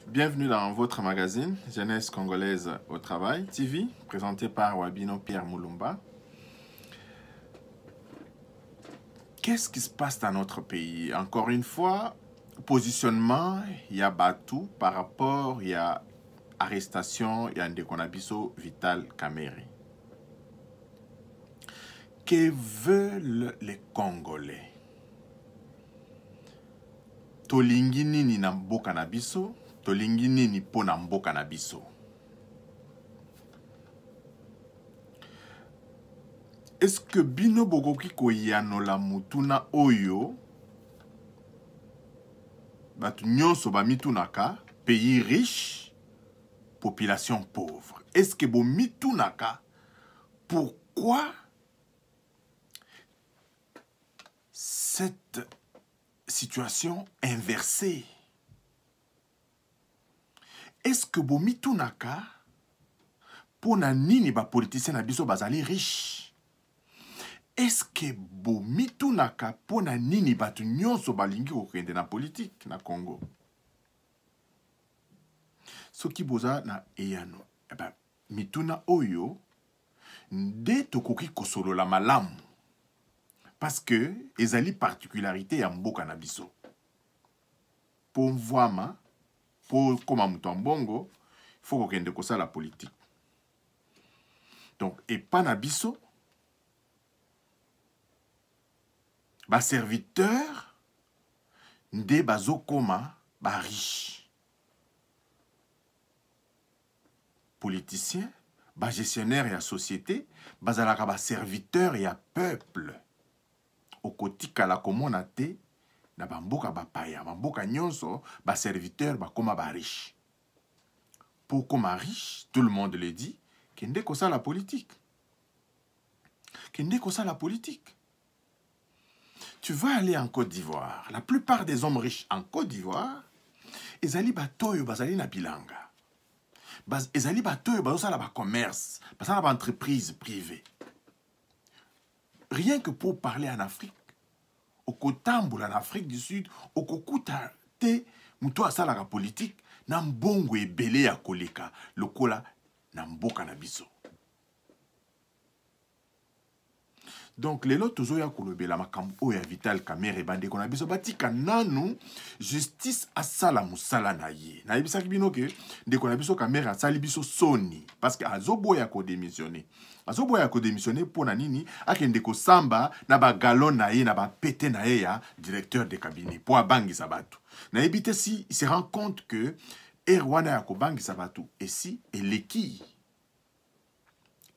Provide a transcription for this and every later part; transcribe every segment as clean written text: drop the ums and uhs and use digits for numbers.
Bienvenue dans votre magazine Jeunesse congolaise au travail TV, présenté par Wabino Pierre Moulumba. Qu'est-ce qui se passe dans notre pays? Encore une fois, positionnement, il y a Batou par rapport, il y a arrestation, il y a Ndekonabiso Vital Kamerhe. Que veulent les Congolais? Tolingi nini na mboka na biso? Tolingi nini po na mboka na biso? Est-ce que bino bokoki koyanola mutuna oyo batu nyonso bamitunaka pays riche, population pauvre? Est-ce que bo mitunaka pourquoi cette situation inversée? Est-ce que bo mitunaka pona nini ba politicien na biso bazali riche? Est-ce que bo mitunaka pona nini batu nyonso balingi kokende na politique na Congo? Soki boza na eyano, mituna oyo nde tokoki kosolola malamu. Parce que ezali particularité ya mboka na biso. Po mvwama, po koma mutu mbongo, il faut kokende kosala politique. Donc, epa na biso, ba serviteur nde bazo koma ba riche. Politicien, ba gestionnaire ya société, bazalaka ba serviteur ya peuple. Okotika la komona te na bamboka bapaya, bamboka nyonso, ba serviteur bakoma ba riche. Pour koma riche, tout le monde le dit, kende kosa la politique. Kende kosa la politique. Tu vas aller en Côte d'Ivoire. La plupart des hommes riches en Côte d'Ivoire, ezali batoyo bazali na bilanga. Ezali batoyo bazosala ba commerce, bazala ba entreprise privée. Rien que pour parler en Afrique, au Kotamboula en Afrique du Sud, au Kokuta te muto asala la politique, na mbongo ebele ya koleka, lokola na mboka na biso. Donc, les lots toujours ya kolobela makambo oya Vital Kamerhe bande kona biso batika nanu justice asala musala na ye. Na yebisa kibino ke de kona biso Kamerhe asali biso soni parce que azoboya ko démissionner. Azoboya ko démissionner pona nini akende ko samba na ba galon na ye na ba pété na ye ya directeur de cabinet pour abangi sabatu. Na yebite si il se rend compte que Erwana ya ko bangi sabatu et si eleki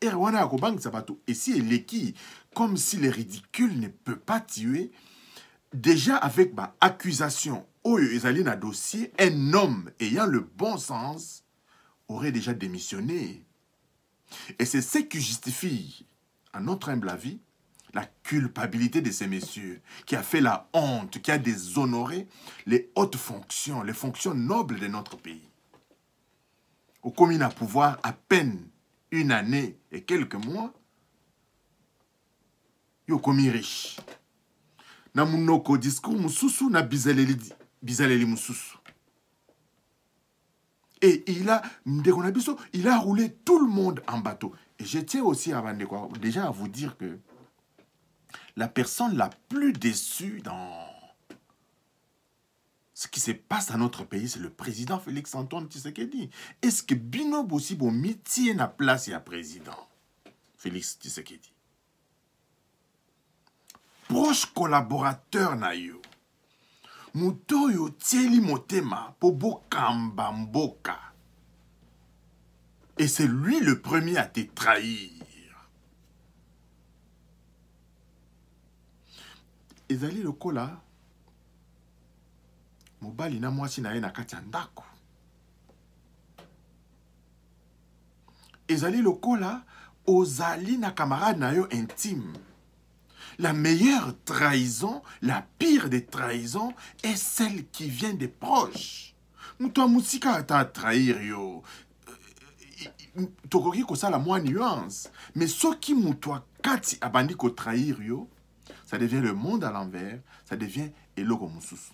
Erwana Akobang Sabato, et si elle est qui, comme si le ridicule ne peut pas tuer, déjà avec ma accusation, Oyo Ezali na dossier, un homme ayant le bon sens aurait déjà démissionné. Et c'est ce qui justifie, à notre humble avis, la culpabilité de ces messieurs, qui a fait la honte, qui a déshonoré les hautes fonctions, les fonctions nobles de notre pays. Au commun à pouvoir à peine une année et quelques mois, yo komi riche. Na munoko discours mususu na bizaleli mususu. Et il a roulé tout le monde en bateau. Et je tiens aussi déjà à vous dire que la personne la plus déçue dans ce qui se passe dans notre pays, c'est le président Félix-Antoine Tshisekedi. Est-ce que Bino Bossi bon mitié na place ya président Félix Tshisekedi? Proche collaborateur na yo. Mutoyo tieli motema po bokamba mboka. Et c'est lui le premier à te trahir. Ezali lokola mobali na mwasi na ye na kati ya ndako. Ezali lokola ozali na camarade na yo intime. La meilleure trahison, la pire des trahisons est celle qui vient des proches. Muto musika ata trahir yo. Tokoki kosala mwa nuance. Mais soki muto kati abandi ko trahir yo, ça devient le monde à l'envers, ça devient eloko mususu.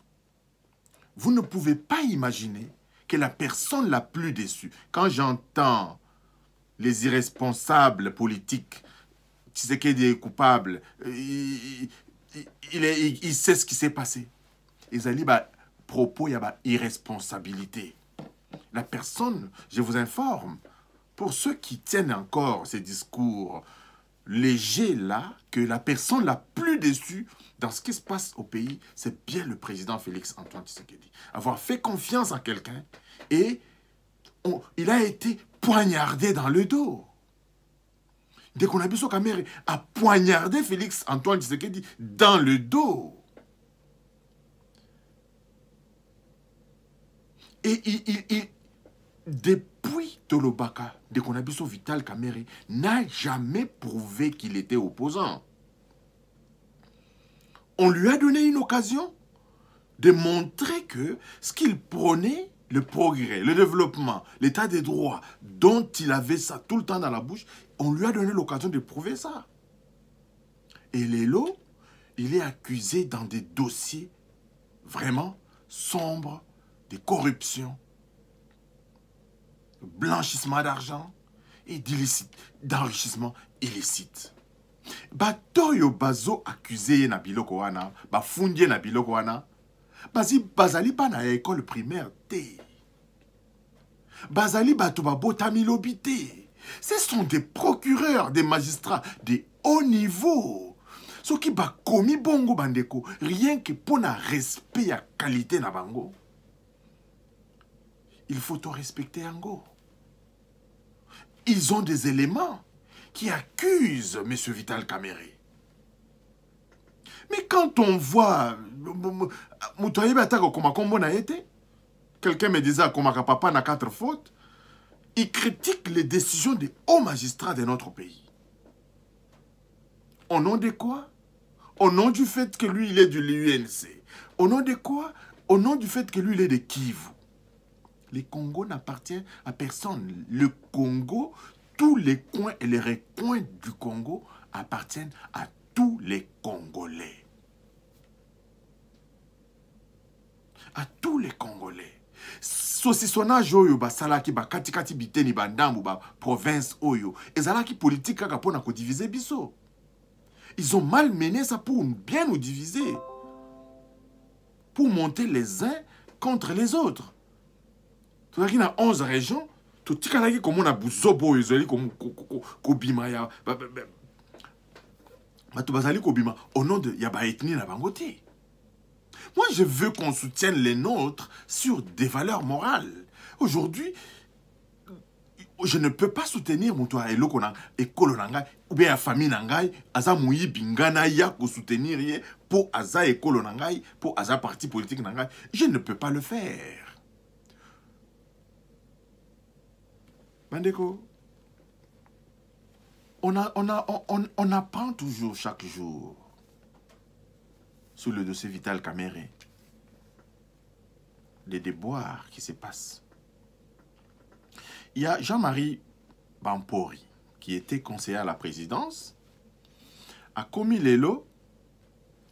Vous ne pouvez pas imaginer que la personne la plus déçue, quand j'entends les irresponsables politiques, Tshisekedi est coupable, il sait ce qui s'est passé. Ezali ba propos, il y a irresponsabilité. La personne, je vous informe, pour ceux qui tiennent encore ces discours légers là, que la personne la plus déçue dans ce qui se passe au pays, c'est bien le président Félix Antoine Tshisekedi. Avoir fait confiance en quelqu'un et il a été poignardé dans le dos. Dès qu'on a vu son caméra, a poignardé Félix Antoine Tshisekedi dans le dos. Et depuis Tolobaka, dès qu'on a vu son Vital Kamerhe, n'a jamais prouvé qu'il était opposant. On lui a donné une occasion de montrer que ce qu'il prônait, le progrès, le développement, l'état des droits, dont il avait ça tout le temps dans la bouche, on lui a donné l'occasion de prouver ça. Et Lelo, il est accusé dans des dossiers vraiment sombres, de corruption, blanchissement d'argent et d'enrichissement illicite. Batoyo bazo accusé na biloko wana, bafundie na biloko wana, bazali pa na école primaire te. Bazali bato babotami lobi te. Ce sont des procureurs, des magistrats de haut niveau. Ce qui ba komi bongo bandeko, rien que pour na respect ya qualité na bango. Il faut te respecter Ango. Ils ont des éléments qui accusent M. Vital Kamerhe. Mais quand on voit... Quelqu'un me disait que papa n'a 4 fautes. Il critique les décisions des hauts magistrats de notre pays. Au nom de quoi? Au nom du fait que lui, il est de l'UNC. Au nom de quoi? Au nom du fait que lui, il est de Kivu. Le Congo n'appartient à personne. Le Congo, tous les coins et les recoins du Congo appartiennent à tous les Congolais. À tous les Congolais. Saucissonnage oyo basalaki bakatikati biteni bandambu ba province oyo. Ezalaki politique kaka pona ko diviser biso. Ils ont mal mené ça pour bien nous diviser. Pour monter les uns contre les autres. Il y a 11 régions, tout le monde comme on a Bouzobo, comme Kobima, au nom de Yaba ethnie na bangote. Moi, je veux qu'on soutienne les nôtres sur des valeurs morales. Aujourd'hui, je ne peux pas soutenir mon toit et kolonanga ou bien la famille nangai, aza mouyi bingana ya ko soutenir pour aza et kolonangai, pour aza parti politique nangai. Je ne peux pas le faire. Bandeko, on apprend toujours chaque jour sur le dossier Vital Kamerhe des déboires qui se passent. Il y a Jean-Marie Bampori, qui était conseiller à la présidence, a commis Lelo,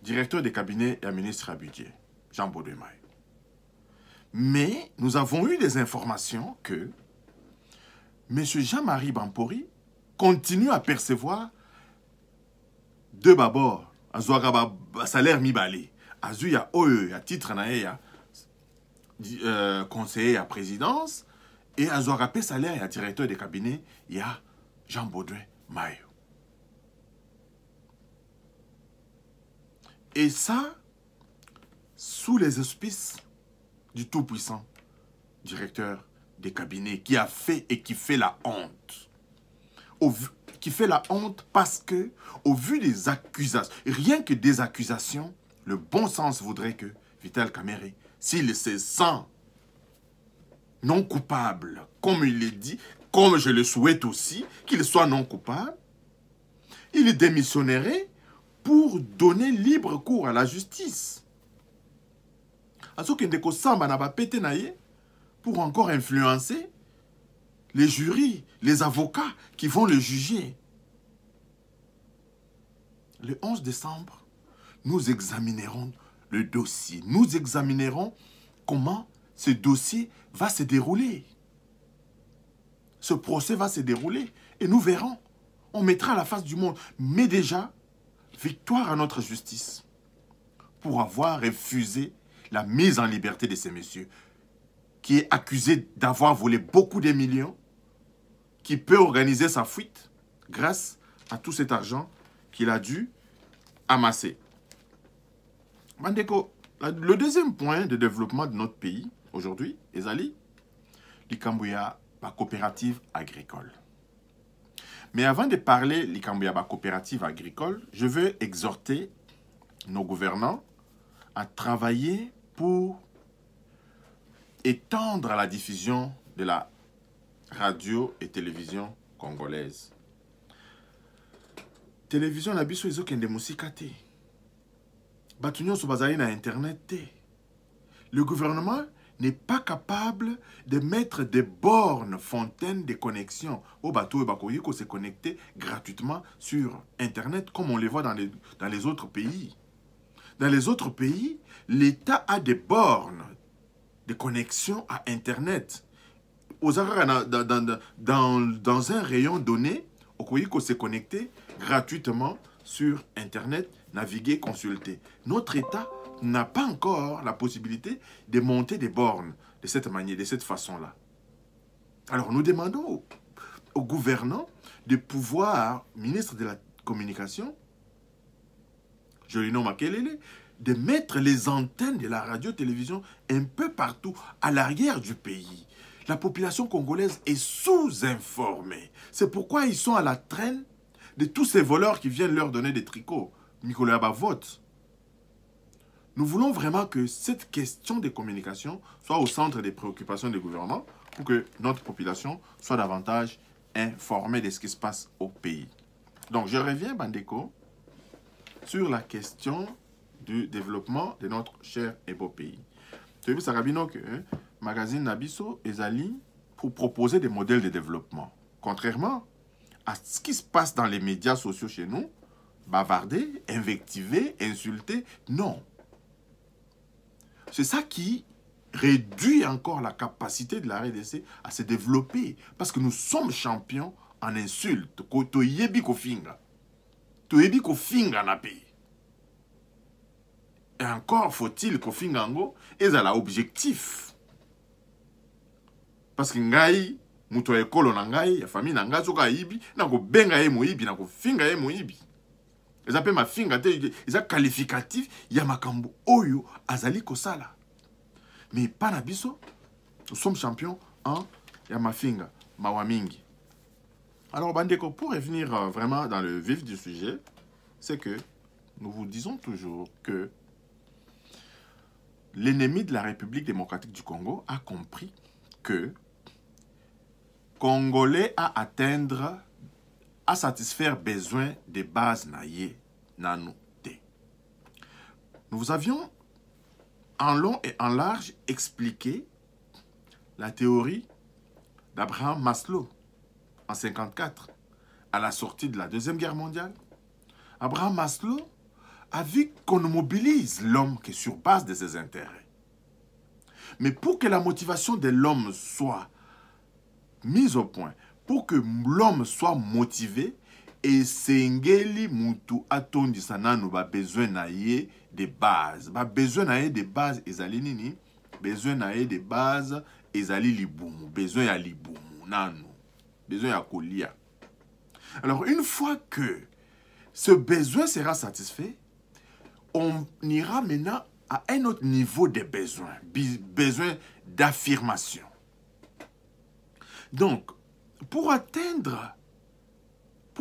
directeur de cabinet et ministre à budget, Jean Baudouin. Mais nous avons eu des informations que M. Jean-Marie Bampori continue à percevoir deux babord, à salaire mi-balé. Azuya oyo à titre na conseiller à présidence et à rapé salaire à directeur de cabinet, il y a Jean Baudouin Mayo. Et ça, sous les auspices du tout-puissant directeur des cabinets qui a fait et qui fait la honte. Qui fait la honte parce que, au vu des accusations, rien que des accusations, le bon sens voudrait que Vital Kamerhe, s'il se sent non coupable, comme il le dit, comme je le souhaite aussi, qu'il soit non coupable, il démissionnerait pour donner libre cours à la justice. Pour encore influencer les jurys, les avocats qui vont le juger. Le 11 décembre, nous examinerons le dossier. Nous examinerons comment ce dossier va se dérouler. Ce procès va se dérouler et nous verrons. On mettra la face du monde. Mais déjà, victoire à notre justice pour avoir refusé la mise en liberté de ces messieurs qui est accusé d'avoir volé beaucoup de millions, qui peut organiser sa fuite grâce à tout cet argent qu'il a dû amasser. Bandeko, le deuxième point de développement de notre pays aujourd'hui, ezali, Likambouya, la coopérative agricole. Mais avant de parler Likambouya, la coopérative agricole, je veux exhorter nos gouvernants à travailler pour étendre la diffusion de la radio et télévision congolaise. Télévision na biso ezokende musika te. Batu nyonso bazali na internet te. Le gouvernement n'est pas capable de mettre des bornes fontaines de connexion au bateau et bakoyi ko se connecter gratuitement sur internet comme on le voit dans les autres pays. Dans les autres pays, l'État a des bornes de connexion à internet. Dans un rayon donné, on peut se connecter gratuitement sur internet, naviguer, consulter. Notre État n'a pas encore la possibilité de monter des bornes de cette manière, de cette façon-là. Alors nous demandons au gouvernant de pouvoir, ministre de la Communication, je le nomme Makelele, de mettre les antennes de la radio-télévision un peu partout à l'arrière du pays. La population congolaise est sous-informée. C'est pourquoi ils sont à la traîne de tous ces voleurs qui viennent leur donner des tricots. Nicolas vote. Nous voulons vraiment que cette question de communication soit au centre des préoccupations du gouvernement pour que notre population soit davantage informée de ce qui se passe au pays. Donc, je reviens, Bandeko, sur la question du développement de notre cher et beau pays. Tu as vu, Sarabino, que magazine Nabiso ezali pour proposer des modèles de développement. Contrairement à ce qui se passe dans les médias sociaux chez nous, bavarder, invectiver, insulter, non. C'est ça qui réduit encore la capacité de la RDC à se développer. Parce que nous sommes champions en insultes. Toyebi kofinga. Toyebi kofinga na pays. Et encore faut-il kofinga ngo ezala objectif. Parce que ngai, muto ekolo na ngai, ya famille na ngai soka yibi, na ko benga ye moyibi, na ko finga ye moyibi. Ils appellent ma finga, ils ont qualificatif, il y a makambo oyo azali kosala. Mais pas na biso, nous sommes champions en Yamafinga, Mawamingi. Alors, Bandeko, pour revenir vraiment dans le vif du sujet, c'est que nous vous disons toujours que l'ennemi de la République démocratique du Congo a compris que Congolais à atteindre, à satisfaire besoin de base naïe nanoté. Nous avions en long et en large expliqué la théorie d'Abraham Maslow en 1954, à la sortie de la Deuxième Guerre mondiale. Abraham Maslow a vu qu'on ne mobilise l'homme que sur base de ses intérêts. Mais pour que la motivation de l'homme soit mise au point, pour que l'homme soit motivé, et sengeli mutu atondisa nanu ba besoin na ye de base. Ba besoin na ye de base ezali nini? Besoin na ye de base ezali libumu. Besoin ya libumu nanu. Besoin ya kolia. Alors une fois que ce besoin sera satisfait, on ira maintenant à un autre niveau de besoin. Besoin d'affirmation. Donc, pour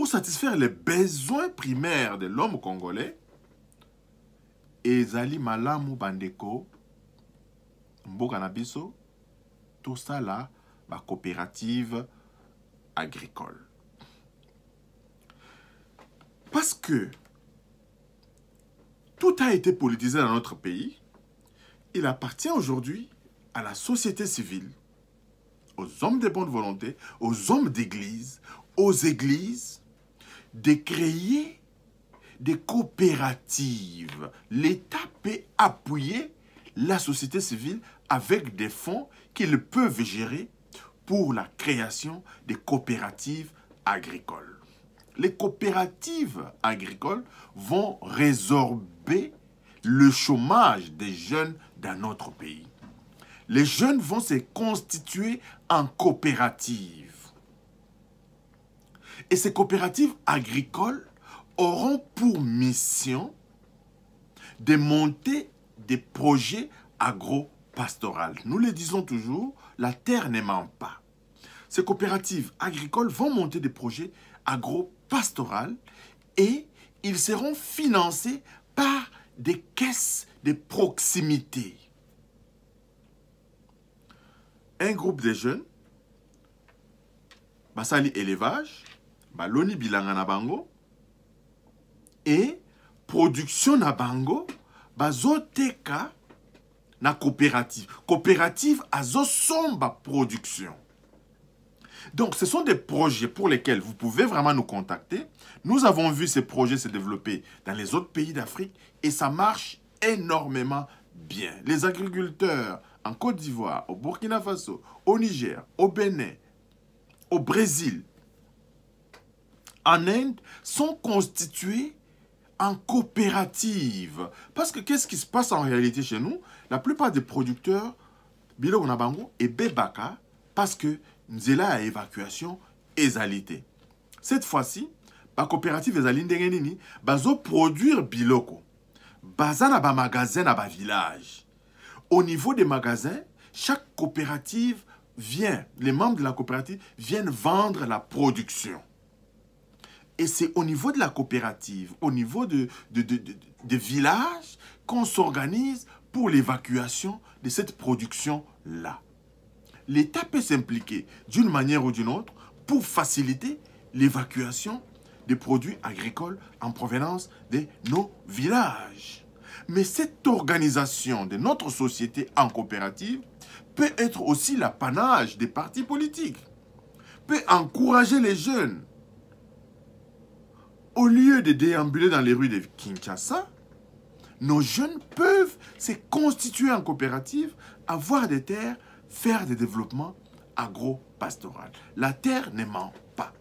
satisfaire les besoins primaires de l'homme congolais, ezali malamu bandeko, mboka na biso, tout ça là, ba coopérative agricole. Parce que tout a été politisé dans notre pays, il appartient aujourd'hui à la société civile, aux hommes de bonne volonté, aux hommes d'église, aux églises, de créer des coopératives. L'État peut appuyer la société civile avec des fonds qu'ils peuvent gérer pour la création des coopératives agricoles. Les coopératives agricoles vont résorber le chômage des jeunes dans notre pays. Les jeunes vont se constituer en coopératives. Et ces coopératives agricoles auront pour mission de monter des projets agro-pastoraux. Nous le disons toujours, la terre ne ment pas. Ces coopératives agricoles vont monter des projets agro-pastoraux et ils seront financés par des caisses de proximité. Un groupe de jeunes, basali élevage, baloni bilanga na bango, et production na bango, bazoteka na coopérative. Coopérative azosomba production. Donc, ce sont des projets pour lesquels vous pouvez vraiment nous contacter. Nous avons vu ces projets se développer dans les autres pays d'Afrique et ça marche énormément bien. Les agriculteurs en Côte d'Ivoire, au Burkina Faso, au Niger, au Bénin, au Brésil, en Inde, sont constitués en coopérative. Parce que qu'est-ce qui se passe en réalité chez nous? La plupart des producteurs, Bilo Nabango et Bebaka, parce que nous avons à évacuation ezalité. Cette fois-ci, la coopérative ezalinde bazo produire biloko. Bazana ba magasin na ba village. Au niveau des magasins, chaque coopérative vient, les membres de la coopérative viennent vendre la production. Et c'est au niveau de la coopérative, au niveau de villages, qu'on s'organise pour l'évacuation de cette production-là. L'État peut s'impliquer d'une manière ou d'une autre pour faciliter l'évacuation des produits agricoles en provenance de nos villages. Mais cette organisation de notre société en coopérative peut être aussi l'apanage des partis politiques, peut encourager les jeunes. Au lieu de déambuler dans les rues de Kinshasa, nos jeunes peuvent se constituer en coopérative, avoir des terres, faire des développements agro-pastoral. La terre ne ment pas.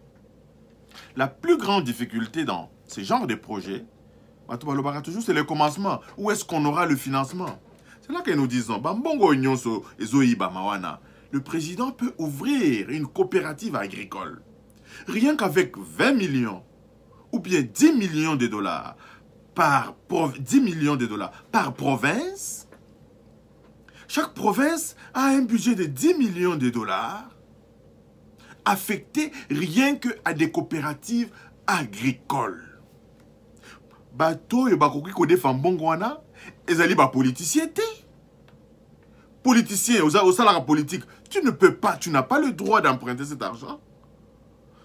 La plus grande difficulté dans ce genre de projet, c'est le commencement. Où est-ce qu'on aura le financement? C'est là que nous disons, le président peut ouvrir une coopérative agricole. Rien qu'avec 20 millions ou bien 10 millions de dollars par province, chaque province a un budget de 10 millions de dollars affecté rien que à des coopératives agricoles. Bato et bakoki ko défend bongwana, ezali ba politicien té. Politicien, au salaire politique, tu n'as pas le droit d'emprunter cet argent.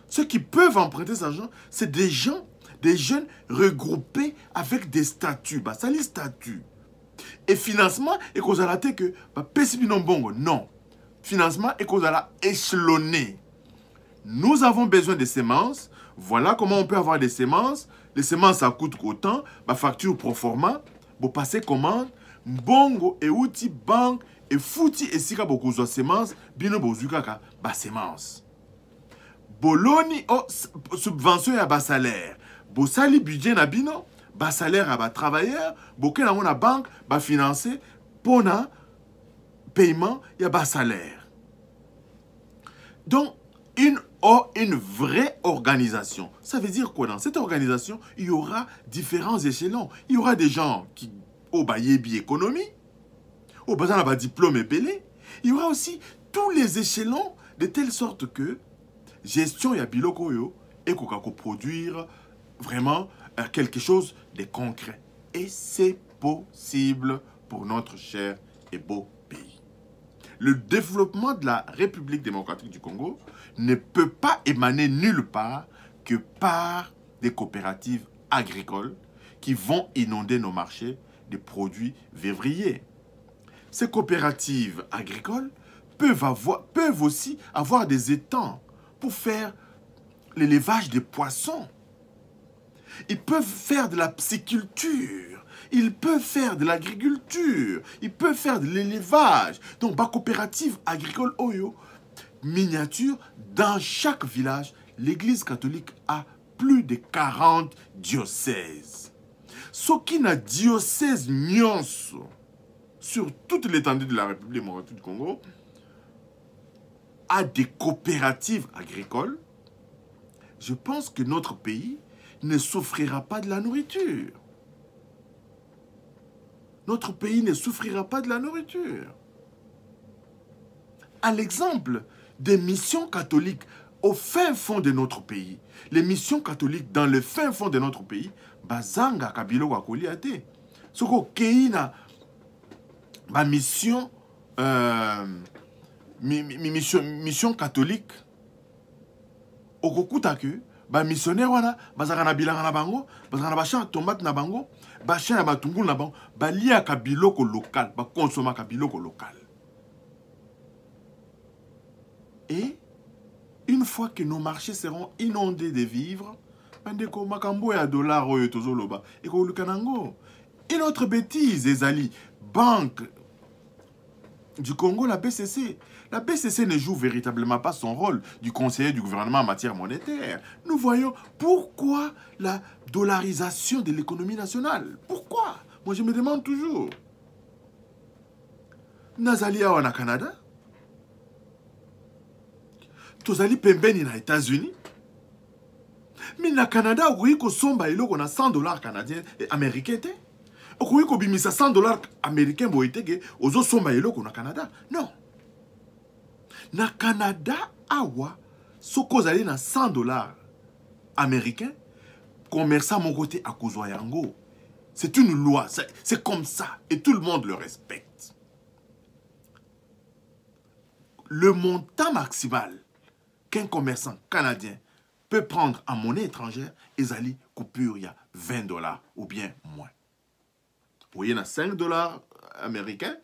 Ceux qui peuvent emprunter cet argent, c'est des gens, des jeunes regroupés avec des statuts. Bah, ça les statuts. Et financement, et qu'on a que, bah, non bongo, non. Financement, et qu'on a échelonné. Nous avons besoin de semences. Voilà comment on peut avoir des semences. Les semences, ça coûte autant. Bah, facture pro forma. Vous passez commande. Bongo et outil banque et fouti et sika beaucoup de semences. Bino bozukaka, bah, semences. Boloni, oh, subvention à bas salaire. Bosali budget na bino, bas salaire à bas travailleur. Boké na mona banque, bas financer. Pona, paiement, y a bas salaire. Donc, une vraie organisation. Ça veut dire quoi? Dans cette organisation, il y aura différents échelons. Il y aura des gens qui ont bayebi économie, au besoin d'un diplôme épelé. Il y aura aussi tous les échelons de telle sorte que gestion ya biloko yo et qu'on peut produire vraiment quelque chose de concret. Et c'est possible pour notre cher et beau pays. Le développement de la République démocratique du Congo ne peut pas émaner nulle part que par des coopératives agricoles qui vont inonder nos marchés de produits vivriers. Ces coopératives agricoles peuvent aussi avoir des étangs pour faire l'élevage des poissons. Ils peuvent faire de la pisciculture. Ils peuvent faire de l'agriculture. Ils peuvent faire de l'élevage. Donc, ma coopérative agricole Oyo, miniature, dans chaque village, l'église catholique a plus de 40 diocèses. Ce qui n'a diocèse nyonso sur toute l'étendue de la République démocratique du Congo a des coopératives agricoles. Je pense que notre pays ne souffrira pas de la nourriture. Notre pays ne souffrira pas de la nourriture. À l'exemple des missions catholiques au fin fond de notre pays, les missions catholiques dans le fin fond de notre pays, bazanga kabilo wakoli ate. Soko keina ma mission mission catholique okokuta ke ba missionnaire wana bazaka na bilanga na bango, bazaka na bachan tomate na bango, bachan ya batungulu na bango, balia kabiloko local, ba consomma kabiloko local. Et une fois que nos marchés seront inondés de vivres, bandeko makambo ya dollar oyo tozoloba ekoluka nango. Une autre bêtise, ezali banque du Congo, la BCC. La BCC ne joue véritablement pas son rôle du conseiller du gouvernement en matière monétaire. Nous voyons pourquoi la dollarisation de l'économie nationale. Pourquoi? Moi, je me demande toujours. Nazali awa na Canada, tozali pembeni na États-Unis, mais na Canada, okoki kosomba eloko na 100 dollars canadiens et américains te. Okoki kobimisa 100 dollars américains boye te ke ozosomba eloko na Canada. Non. Na Canada, awa, soko ozali na 100 dollars américains, commerçant mon côté à kozwa yango. C'est une loi, c'est comme ça, et tout le monde le respecte. Le montant maximal qu'un commerçant canadien peut prendre en monnaie étrangère, ezali coupure, il y a 20 dollars ou bien moins. Vous voyez, il y a 5 dollars américains,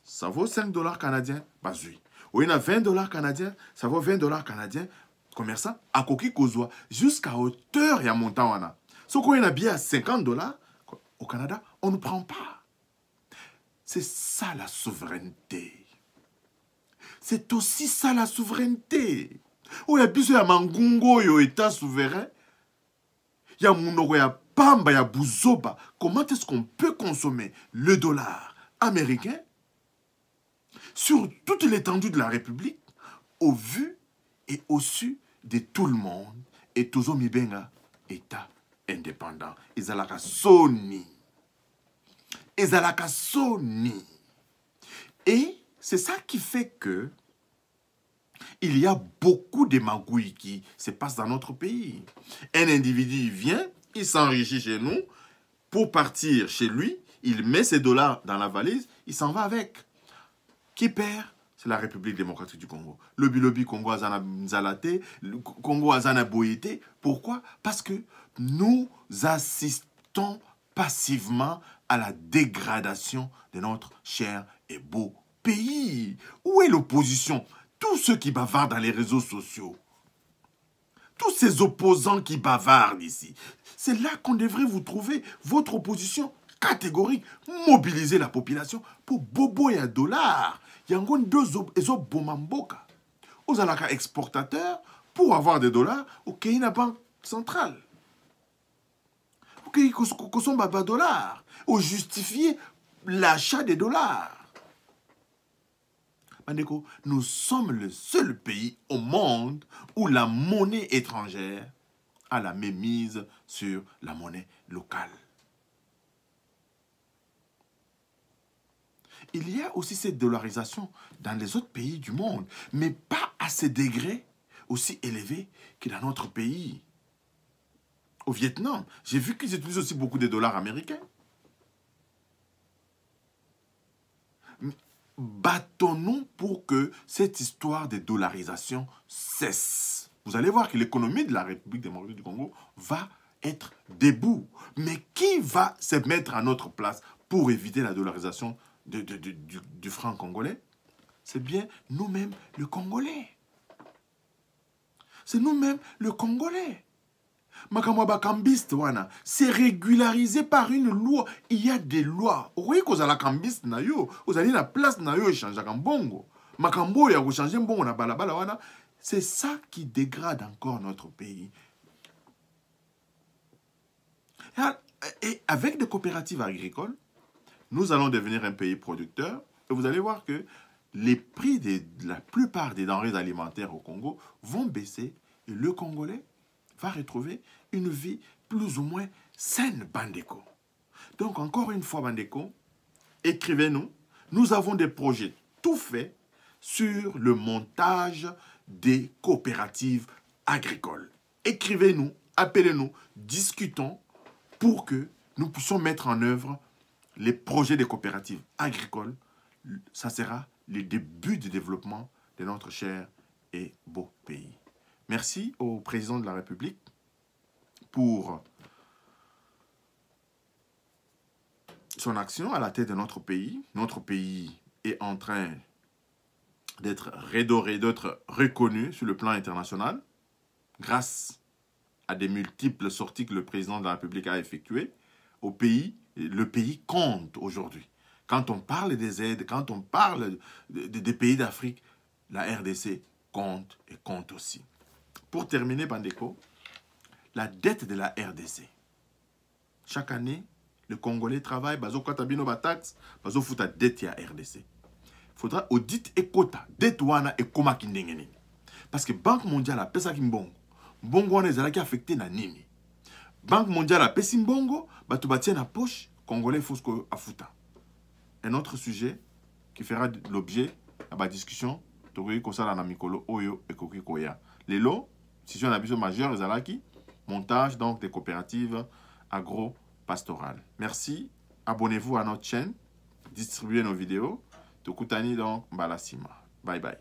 ça vaut 5 dollars canadiens, bazui. Vous voyez, il y a 20 dollars canadiens, ça vaut 20 dollars canadiens, commerçant, à koki kozwa, jusqu'à hauteur, il y a montant wana. Si on a bien à 50 dollars, au Canada, on ne prend pas. C'est ça la souveraineté. C'est aussi ça la souveraineté. Où il y a plus de mangungo, il y a état souverain. Il y a mounoko, il y a pamba, il y a bouzoba. Comment est-ce qu'on peut consommer le dollar américain sur toute l'étendue de la République au vu et au su de tout le monde et toujours mibenga état indépendant. Ezalaka soni. Ezalaka soni. Et c'est ça qui fait que il y a beaucoup de magouilles qui se passent dans notre pays. Un individu vient, il s'enrichit chez nous, pour partir chez lui, il met ses dollars dans la valise, il s'en va avec. Qui perd? C'est la République démocratique du Congo. Le Bilobi Congo Azana Nzalate, le Congo Azana Boyete. Pourquoi? Parce que nous assistons passivement à la dégradation de notre cher et beau pays. Où est l'opposition? Tous ceux qui bavardent dans les réseaux sociaux, tous ces opposants qui bavardent ici, c'est là qu'on devrait vous trouver votre opposition catégorique. Mobiliser la population pour bobo et dollar. Il y a un deux bomamboka. Aux alaka exportateurs, pour avoir des dollars, au Kenya Banque Centrale. Au Kenya Kosomba dollars. Au justifier l'achat des dollars. Mandeko, nous sommes le seul pays au monde où la monnaie étrangère a la mainmise sur la monnaie locale. Il y a aussi cette dollarisation dans les autres pays du monde, mais pas à ce degré aussi élevé que dans notre pays. Au Vietnam, j'ai vu qu'ils utilisent aussi beaucoup de dollars américains. Battons-nous pour que cette histoire de dollarisation cesse. Vous allez voir que l'économie de la République démocratique du Congo va être debout. Mais qui va se mettre à notre place pour éviter la dollarisation du franc congolais? C'est bien nous-mêmes, le Congolais. C'est nous-mêmes, le Congolais. Makamwa bakambiste wana, c'est régularisé par une loi. Il y a des lois. Vous voyez que vous avez kambiste na yo, vous avez la place na yo échanger kambongo. Makambo ya changer mbongo na balabala wana, c'est ça qui dégrade encore notre pays. Et avec des coopératives agricoles, nous allons devenir un pays producteur. Et vous allez voir que les prix de la plupart des denrées alimentaires au Congo vont baisser. Et le Congolais va retrouver une vie plus ou moins saine, Bandeko. Donc, encore une fois, Bandeko, écrivez-nous. Nous avons des projets tout faits sur le montage des coopératives agricoles. Écrivez-nous, appelez-nous, discutons pour que nous puissions mettre en œuvre les projets des coopératives agricoles. Ça sera le début du développement de notre cher et beau pays. Merci au président de la République pour son action à la tête de notre pays. Notre pays est en train d'être redoré, d'être reconnu sur le plan international grâce à des multiples sorties que le président de la République a effectuées au pays. Le pays compte aujourd'hui. Quand on parle des aides, quand on parle des pays d'Afrique, la RDC compte et compte aussi. Pour terminer, Bandeko, la dette de la RDC. Chaque année, le Congolais travaille, bazo katabino ba taxe, bazo futa dette ya RDC. Il faudra audit et quota, dette wana et koma kindengeni. Parce que Banque mondiale a pesa kimbongo. Mbongo wana ezalaki affecté na nini. Banque mondiale a pesi mbongo, bato batie na poche, Congolais fosko afuta. Un autre sujet qui fera l'objet de la discussion, tokoki kosala na mikolo oyo ekoki koya. Lelo, situation d'abiso majeure ezalaki, montage donc des coopératives agro-pastorales. Merci, abonnez-vous à notre chaîne, distribuez nos vidéos. Tokutani donc Balasima. Bye bye.